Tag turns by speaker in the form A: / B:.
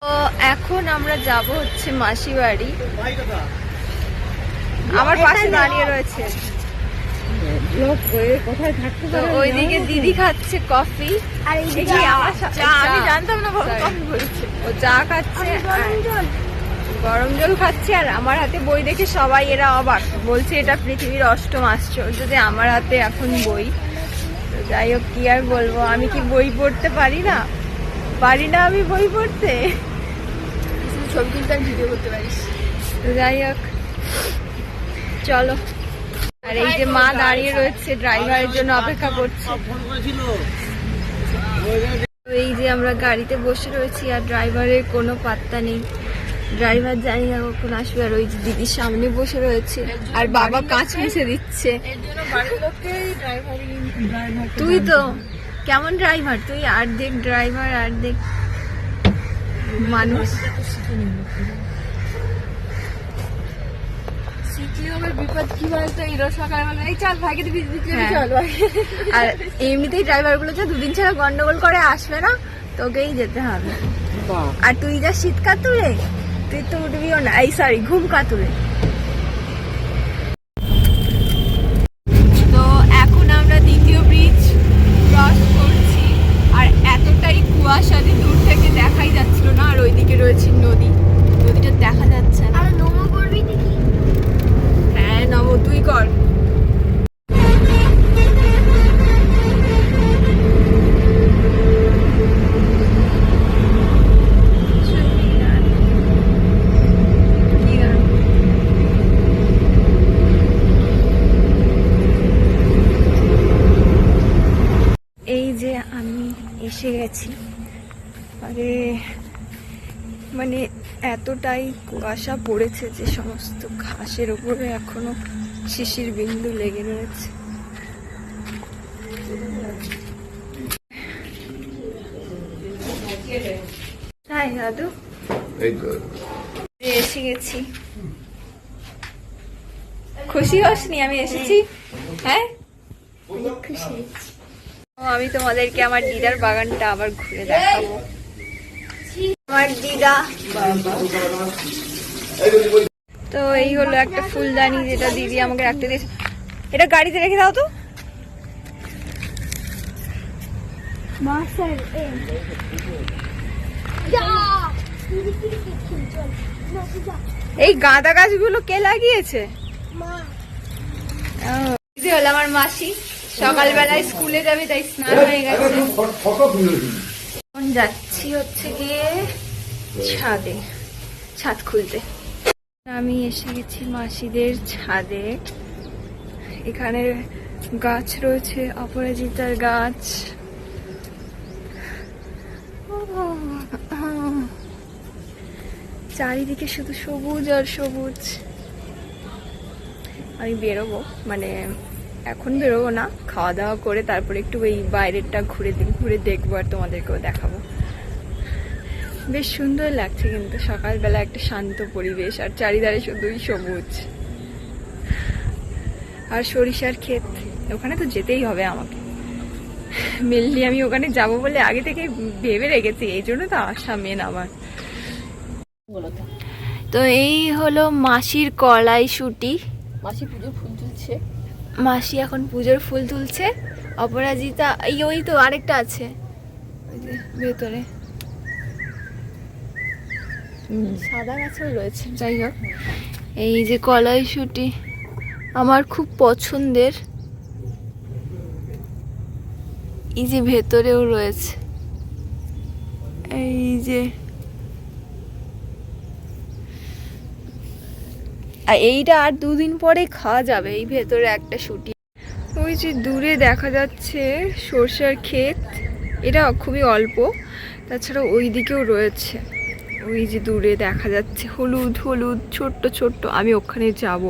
A: তো এখন আমরা যাব হচ্ছে মাসি বাড়ি। আমার পাশে দাঁড়িয়ে রয়েছে, ওইদিকে দিদি খাচ্ছে কফি, আর আমি জানতাম না ও চা খাচ্ছে, গরম জল খাচ্ছে। আর আমার হাতে বই দেখে সবাই এরা অবাক, বলছে এটা পৃথিবীর অষ্টম আশ্চর্য যে আমার হাতে এখন বই। তো যাই হোক, কি আর বলবো, আমি কি বই পড়তে পারি না আমি বই পড়তে, ছবি তুলতে ভিডিও করতে পারিস। তো যাই হোক চলো। আর এই যে মা দাঁড়িয়ে রয়েছে, ড্রাইভারের জন্য অপেক্ষা করছে। এই যে আমরা গাড়িতে বসে রয়েছি আর ড্রাইভারের কোনো পাত্তা নেই। ড্রাইভার জানি না কখন আসবে। আর ওই যে দিদির সামনে বসে রয়েছে আর বাবা কাঁচ মুছে দিচ্ছে। তুই তো কেমন ড্রাইভার তুই, আর দেখ ড্রাইভার, আর দেখ মানুষ। আর এমনিতেই ড্রাইভার গুলো যা দুদিন ছাড়া গন্ডগোল করে আসবে না, তোকেই যেতে হবে। আর তুই যা শীত কাতুরে, তুই তো উঠবিও না, এই সরি ঘুম কাতুরে। তো এখন আমরা দ্বিতীয় ব্রিজ ক্রস করছি। আর এতটাই কুয়াশা যে দূর থেকে দেখাই যাচ্ছিল না। আর ওইদিকে রয়েছে নদী, নদীটা দেখা যাচ্ছে না। নমো করবি নাকি? হ্যাঁ নমো, তুই কর। এই যে আমি এসে গেছি। আরে মানে এতটাই কুয়াশা পড়েছে যে সমস্ত ঘাসের উপরে এখনো শিশির বিন্দু লেগে রয়েছে। হাই দাদু, এসে গেছি। খুশি হসনি আমি এসেছি? হ্যাঁ খুশি হয়েছি। আমি তোমাদেরকে আমার দিদার বাগানটা আবার ঘুরে দেখাবো। আমার দিদা, তো এই হলো একটা ফুলদানি যেটা দিদি আমাকে রাখতে দিয়েছে। এটা গাড়িতে রেখে দাও তো। এই গাঁদা গাছগুলো কে লাগিয়েছে? হলো আমার মাসি, সকালবেলায় স্কুলে যাবে তাই স্নান হয়ে গেছে। এখন যাচ্ছি হচ্ছে গিয়ে ছাদে, ছাদ খুলতে। আমি এসে গেছি মাসিদের ছাদে। এখানে গাছ রয়েছে, অপরাজিতার গাছ। চারিদিকে শুধু সবুজ আর সবুজ। আমি বেরোবো, মানে এখন বেরোবো না, খাওয়া দাওয়া করে তারপরে একটু ওই বাইরেরটা ঘুরে দেখবো আর তোমাদেরকেও দেখাবো। বেশ সুন্দর লাগছে কিন্তু সকালবেলা, একটা শান্ত পরিবেশ আর চারিধারে শুধুই সবুজ। আর সরিষার ক্ষেত, ওখানে তো যেতেই হবে আমাকে। মেনলি আমি ওখানে যাব বলে আগে থেকে ভেবে রেখেছি, এই জন্য তো আসা মেন আমার। তো এই হলো মাসির কড়াইশুঁটি। মাসি পুজোর ফুল তুলছে, মাসি এখন পুজোর ফুল তুলছে। অপরাজিতা এই ওই তো আরেকটা আছে ভেতরে, সাদা গাছও রয়েছে। যাই হোক, এই যে কড়াইশুঁটি আমার খুব পছন্দের, এই যে ভেতরেও রয়েছে, এই যে আর এইটা আর দুদিন পরে খাওয়া যাবে। এই ভেতরে একটা শুটি, ওই যে দূরে দেখা যাচ্ছে সরষের ক্ষেত, এটা খুবই অল্প। তাছাড়া ওই দিকেও রয়েছে, ওই যে দূরে দেখা যাচ্ছে হলুদ হলুদ ছোট্ট ছোট্ট। আমি ওখানে যাব,